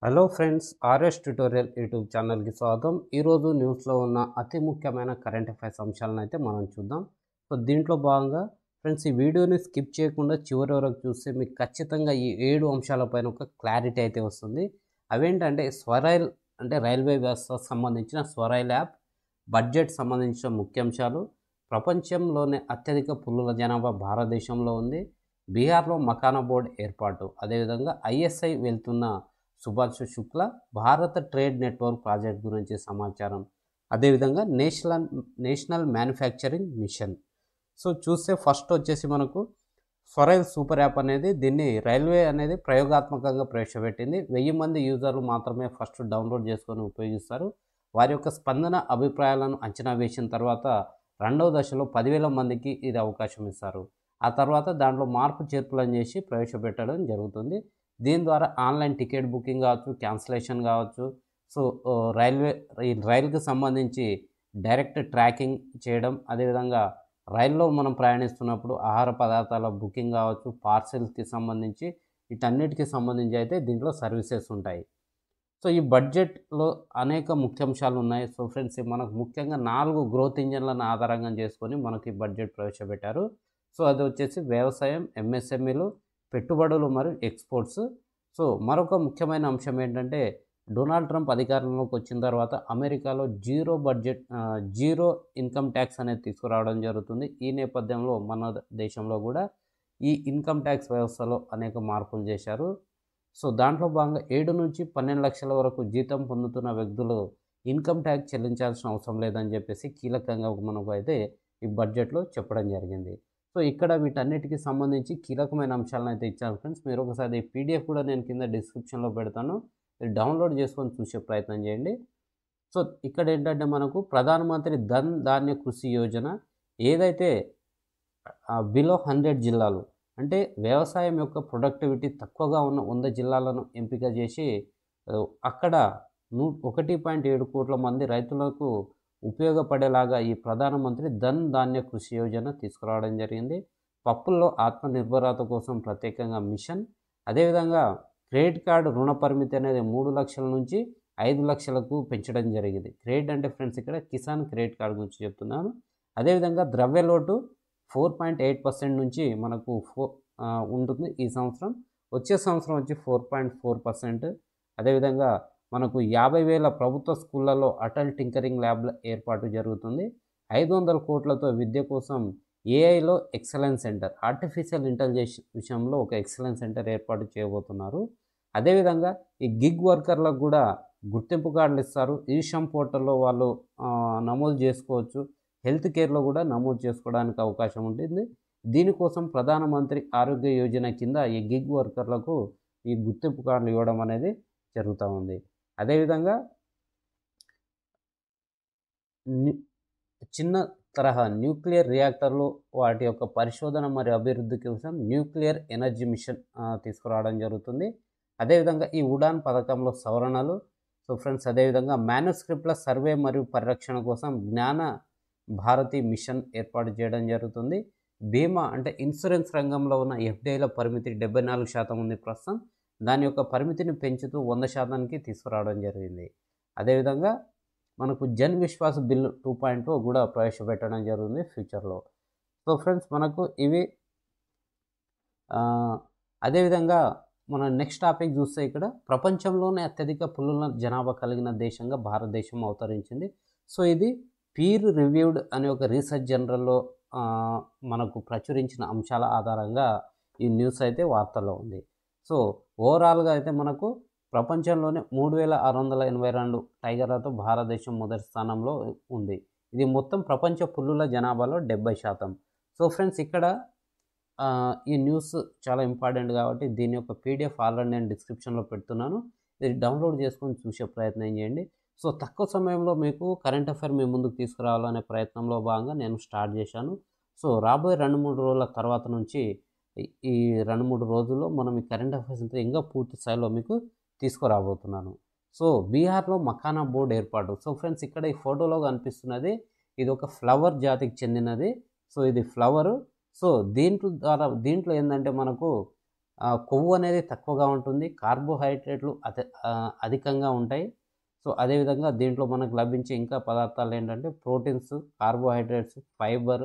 Hello friends, RS tutorial YouTube ఛానల్కి స్వాగతం. ఈరోజు న్యూస్లో ఉన్న అతి ముఖ్యమైన కరెంట్ అఫైర్స్ అంశాలను అయితే మనం చూద్దాం. సో దీంట్లో భాగంగా ఫ్రెండ్స్, ఈ వీడియోని స్కిప్ చేయకుండా చివరి వరకు చూస్తే మీకు ఖచ్చితంగా ఈ 7 అంశాలపైన ఒక క్లారిటీ అయితే వస్తుంది. అవేంటంటే స్వరైల్ అంటే రైల్వే వ్యవస్థకు సంబంధించిన స్వరైల్ యాప్, బడ్జెట్ సంబంధించిన ముఖ్యాంశాలు, ప్రపంచంలోనే అత్యధిక పుల్లుల జనాభా భారతదేశంలో ఉంది, బీహార్లో మకానా బోర్డు ఏర్పాటు, అదేవిధంగా ఐఎస్ఐ వెళ్తున్న సుభాష్ శుక్ల భారత ట్రేడ్ నెట్వర్క్ ప్రాజెక్ట్ గురించి సమాచారం, అదేవిధంగా నేషనల్ మ్యానుఫ్యాక్చరింగ్ మిషన్. సో చూస్తే ఫస్ట్ వచ్చేసి మనకు స్వరైల్ సూపర్ యాప్ అనేది దీన్ని రైల్వే అనేది ప్రయోగాత్మకంగా ప్రవేశపెట్టింది. 1000 మంది యూజర్లు మాత్రమే ఫస్ట్ డౌన్లోడ్ చేసుకొని ఉపయోగిస్తారు. వారి యొక్క స్పందన అభిప్రాయాలను అంచనా వేసిన తర్వాత రెండవ దశలో 10,000 మందికి ఇది అవకాశం ఇస్తారు. ఆ తర్వాత దాంట్లో మార్పు చేర్పులను చేసి ప్రవేశపెట్టడం జరుగుతుంది. దీని ద్వారా ఆన్లైన్ టికెట్ బుకింగ్ కావచ్చు, క్యాన్సిలేషన్ కావచ్చు, సో రైలుకి సంబంధించి డైరెక్ట్ ట్రాకింగ్ చేయడం, అదేవిధంగా రైల్లో మనం ప్రయాణిస్తున్నప్పుడు ఆహార పదార్థాల బుకింగ్ కావచ్చు, పార్సెల్స్కి సంబంధించి వీటన్నిటికి సంబంధించి అయితే దీంట్లో సర్వీసెస్ ఉంటాయి. సో ఈ బడ్జెట్లో అనేక ముఖ్యాంశాలు ఉన్నాయి. సో ఫ్రెండ్స్, మనకు ముఖ్యంగా 4 గ్రోత్ ఇంజన్లను ఆధారంగా చేసుకొని మనకి బడ్జెట్ ప్రవేశపెట్టారు. సో అది వచ్చేసి వ్యవసాయం, ఎంఎస్ఎంఈలు, పెట్టుబడులు మరియు ఎక్స్పోర్ట్స్. సో మరొక ముఖ్యమైన అంశం ఏంటంటే, డొనాల్డ్ ట్రంప్ అధికారంలోకి వచ్చిన తర్వాత అమెరికాలో జీరో ఇన్కమ్ ట్యాక్స్ అనేది తీసుకురావడం జరుగుతుంది. ఈ నేపథ్యంలో మన దేశంలో కూడా ఈ ఇన్కమ్ ట్యాక్స్ వ్యవస్థలో అనేక మార్పులు చేశారు. సో దాంట్లో భాగంగా 7 నుంచి 12 లక్షల వరకు జీతం పొందుతున్న వ్యక్తులు ఇన్కమ్ ట్యాక్స్ చెల్లించాల్సిన అవసరం లేదని చెప్పేసి కీలకంగా మనకు అయితే ఈ బడ్జెట్లో చెప్పడం జరిగింది. సో ఇక్కడ వీటన్నిటికి సంబంధించి కీలకమైన అంశాలను అయితే ఇచ్చాను ఫ్రెండ్స్. మీరు ఒకసారి ఈ పీడిఎఫ్ కూడా నేను కింద డిస్క్రిప్షన్లో పెడతాను, మీరు డౌన్లోడ్ చేసుకొని చూసే ప్రయత్నం చేయండి. సో ఇక్కడ ఏంటంటే మనకు ప్రధానమంత్రి ధన్ ధాన్య కృషి యోజన ఏదైతే బిలో 100 జిల్లాలు అంటే వ్యవసాయం యొక్క ప్రొడక్టివిటీ తక్కువగా ఉన్న 100 జిల్లాలను ఎంపిక చేసి అక్కడ 1.7 కోట్ల మంది రైతులకు ఉపయోగపడేలాగా ఈ ప్రధానమంత్రి ధన్ ధాన్య కృషి యోజన తీసుకురావడం జరిగింది. పప్పుల్లో ఆత్మనిర్భరత కోసం ప్రత్యేకంగా మిషన్, అదేవిధంగా క్రెడిట్ కార్డు రుణ పరిమితి అనేది 3 లక్షల నుంచి 5 లక్షలకు పెంచడం జరిగింది. క్రెడిట్ అంటే ఫ్రెండ్స్ ఇక్కడ కిసాన్ క్రెడిట్ కార్డు గురించి చెప్తున్నాను. అదేవిధంగా ద్రవ్యలోటు 4.8% నుంచి మనకు ఉంటుంది ఈ సంవత్సరం. వచ్చే సంవత్సరం వచ్చి 4.4%. అదేవిధంగా మనకు 50,000 ప్రభుత్వ స్కూళ్ళలో అటల్ టింకరింగ్ ల్యాబ్ల ఏర్పాటు జరుగుతుంది. 500 కోట్లతో విద్య కోసం ఏఐలో ఎక్సలెన్స్ సెంటర్, ఆర్టిఫిషియల్ ఇంటెలిజెన్స్ విషయంలో ఒక ఎక్సలెన్స్ సెంటర్ ఏర్పాటు చేయబోతున్నారు. అదేవిధంగా ఈ గిగ్ వర్కర్లకు కూడా గుర్తింపు కార్డులు ఇస్తారు. ఈశ్రమ్ పోర్టల్లో వాళ్ళు నమోదు చేసుకోవచ్చు. హెల్త్ కేర్లో కూడా నమోదు చేసుకోవడానికి అవకాశం ఉంటుంది. దీనికోసం ప్రధానమంత్రి ఆరోగ్య యోజన కింద ఈ గిగ్ వర్కర్లకు ఈ గుర్తింపు కార్డులు ఇవ్వడం అనేది జరుగుతూ ఉంది. అదేవిధంగా చిన్న తరహా న్యూక్లియర్ రియాక్టర్లు వాటి యొక్క పరిశోధన మరియు అభివృద్ధి కోసం న్యూక్లియర్ ఎనర్జీ మిషన్ తీసుకురావడం జరుగుతుంది. అదేవిధంగా ఈ ఉడాన్ పథకంలో సవరణలు. సో ఫ్రెండ్స్, అదేవిధంగా మ్యానుస్క్రిప్ట్ల సర్వే మరియు పరిరక్షణ కోసం జ్ఞాన భారతి మిషన్ ఏర్పాటు చేయడం జరుగుతుంది. బీమా అంటే ఇన్సూరెన్స్ రంగంలో ఉన్న ఎఫ్డిఐల పరిమితి 74% ఉంది ప్రస్తుతం. దాని యొక్క పరిమితిని పెంచుతూ 100%కి తీసుకురావడం జరిగింది. అదేవిధంగా మనకు జన్ విశ్వాస్ బిల్లు 2.0 కూడా ప్రవేశపెట్టడం జరుగుతుంది ఫ్యూచర్లో. సో ఫ్రెండ్స్, మనకు ఇవి అదేవిధంగా మన నెక్స్ట్ టాపిక్ చూస్తే ఇక్కడ ప్రపంచంలోనే అత్యధిక పులుల జనాభా కలిగిన దేశంగా భారతదేశం అవతరించింది. సో ఇది పీర్ రివ్యూడ్ అనే ఒక రీసెర్చ్ జర్నల్లో మనకు ప్రచురించిన అంశాల ఆధారంగా ఈ న్యూస్ అయితే వార్తల్లో ఉంది. సో ఓవరాల్గా అయితే మనకు ప్రపంచంలోనే 3,682 టైగర్లతో భారతదేశం మొదటి స్థానంలో ఉంది. ఇది మొత్తం ప్రపంచ పులుల జనాభాలో 70%. సో ఫ్రెండ్స్, ఇక్కడ ఈ న్యూస్ చాలా ఇంపార్టెంట్ కాబట్టి దీని యొక్క పీడిఎఫ్ ఆల్రెడీ నేను డిస్క్రిప్షన్లో పెడుతున్నాను, ఇది డౌన్లోడ్ చేసుకొని చూసే ప్రయత్నం చేయండి. సో తక్కువ సమయంలో మీకు కరెంట్ అఫైర్ మీ ముందుకు తీసుకురావాలనే ప్రయత్నంలో భాగంగా నేను స్టార్ట్ చేశాను. సో రాబోయే 2-3 రోజుల తర్వాత నుంచి ఈ 2-3 రోజుల్లో మనం ఈ కరెంట్ అఫైర్స్ అంతా ఇంకా పూర్తి స్థాయిలో మీకు తీసుకురాబోతున్నాను. సో బీహార్లో మకానా బోర్డు ఏర్పాటు. సో ఫ్రెండ్స్, ఇక్కడ ఈ ఫోటోలో కనిపిస్తున్నది ఇది ఒక ఫ్లవర్ జాతికి చెందినది. సో ఇది ఫ్లవరు. సో దీంట్లో ఏంటంటే మనకు కొవ్వు అనేది తక్కువగా ఉంటుంది, కార్బోహైడ్రేట్లు అధికంగా ఉంటాయి. సో అదేవిధంగా దీంట్లో మనకు లభించే ఇంకా పదార్థాలు ఏంటంటే proteins, carbohydrates, fibre,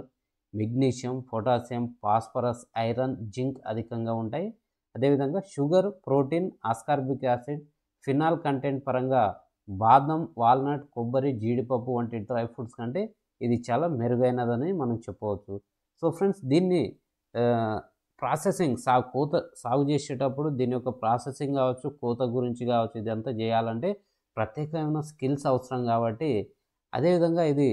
magnesium, potassium, phosphorus, iron, zinc అధికంగా ఉంటాయి. అదేవిధంగా sugar, protein, ascorbic acid, phenol content పరంగా బాదం, వాల్నట్, కొబ్బరి, జీడిపప్పు వంటి డ్రై ఫ్రూట్స్ కంటే ఇది చాలా మెరుగైనదని మనం చెప్పవచ్చు. సో ఫ్రెండ్స్, దీన్ని ప్రాసెసింగ్ సాగు చేసేటప్పుడు దీని యొక్క ప్రాసెసింగ్ కావచ్చు, కోత గురించి కావచ్చు, ఇదంతా చేయాలంటే ప్రత్యేకమైన స్కిల్స్ అవసరం కాబట్టి, అదేవిధంగా ఇది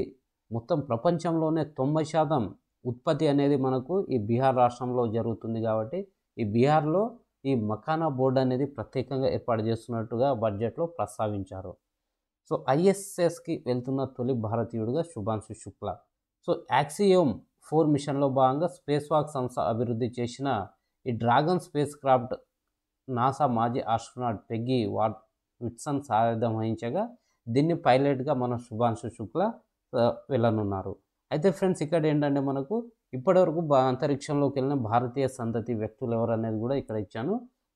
మొత్తం ప్రపంచంలోనే 90% ఉత్పత్తి అనేది మనకు ఈ బీహార్ రాష్ట్రంలో జరుగుతుంది కాబట్టి, ఈ బీహార్లో ఈ మఖానా బోర్డు అనేది ప్రత్యేకంగా ఏర్పాటు చేస్తున్నట్టుగా బడ్జెట్లో ప్రస్తావించారు. సో ఐఎస్ఎస్కి వెళ్తున్న తొలి భారతీయుడిగా శుభాంశు శుక్లా. సో యాక్సియోమ్ 4 మిషన్లో భాగంగా స్పేస్ వాక్ సంస్థ అభివృద్ధి చేసిన ఈ డ్రాగన్ స్పేస్ క్రాఫ్ట్ నాసా మాజీ ఆస్ట్రోనాట్ పెగ్గీ విట్సన్ సారథ్యం వహించగా దీన్ని పైలట్గా మన శుభాంశు శుక్లా వెళ్ళనున్నారు. అయితే ఫ్రెండ్స్, ఇక్కడ ఏంటంటే మనకు ఇప్పటివరకు అంతరిక్షంలోకి వెళ్ళిన భారతీయ సంతతి వ్యక్తులు ఎవరు అనేది కూడా ఇక్కడ ఇచ్చాను.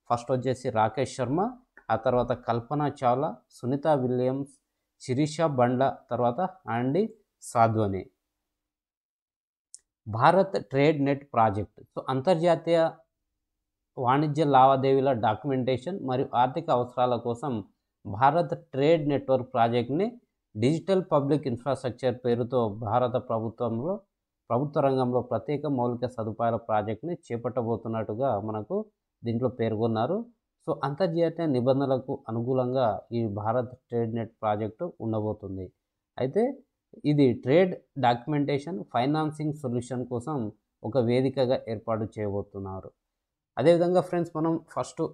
ఫస్ట్ వచ్చేసి రాకేష్ శర్మ, ఆ తర్వాత కల్పన చావ్లా, సునీత విలియమ్స్, శిరీష బండ్ల, తర్వాత ఆండీ సాధ్వని. Bharat trade net project. So అంతర్జాతీయ వాణిజ్య లావాదేవీల డాక్యుమెంటేషన్ మరియు ఆర్థిక అవసరాల కోసం భారత్ ట్రేడ్ నెట్వర్క్ ప్రాజెక్ట్ని డిజిటల్ పబ్లిక్ ఇన్ఫ్రాస్ట్రక్చర్ పేరుతో భారత ప్రభుత్వ రంగంలో ప్రత్యేక మౌలిక సదుపాయాల ప్రాజెక్ట్ని చేపట్టబోతున్నట్టుగా మనకు దీంట్లో పేర్కొన్నారు. సో అంతర్జాతీయ నిబంధనలకు అనుగుణంగా ఈ భారత్ ట్రేడ్ నెట్ ప్రాజెక్టు ఉండబోతుంది. అయితే ఇది ట్రేడ్ డాక్యుమెంటేషన్, ఫైనాన్సింగ్ సొల్యూషన్ కోసం ఒక వేదికగా ఏర్పాటు చేయబోతున్నారు. అదేవిధంగా ఫ్రెండ్స్,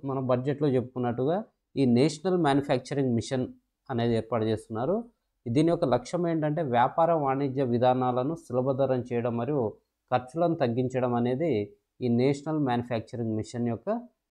మన బడ్జెట్లో చెప్పుకున్నట్టుగా ఈ నేషనల్ మ్యానుఫ్యాక్చరింగ్ మిషన్ అనేది ఏర్పాటు చేస్తున్నారు. దీని యొక్క లక్ష్యం ఏంటంటే వ్యాపార వాణిజ్య విధానాలను సులభతరం చేయడం మరియు ఖర్చులను తగ్గించడం అనేది ఈ నేషనల్ మ్యానుఫ్యాక్చరింగ్ మిషన్ యొక్క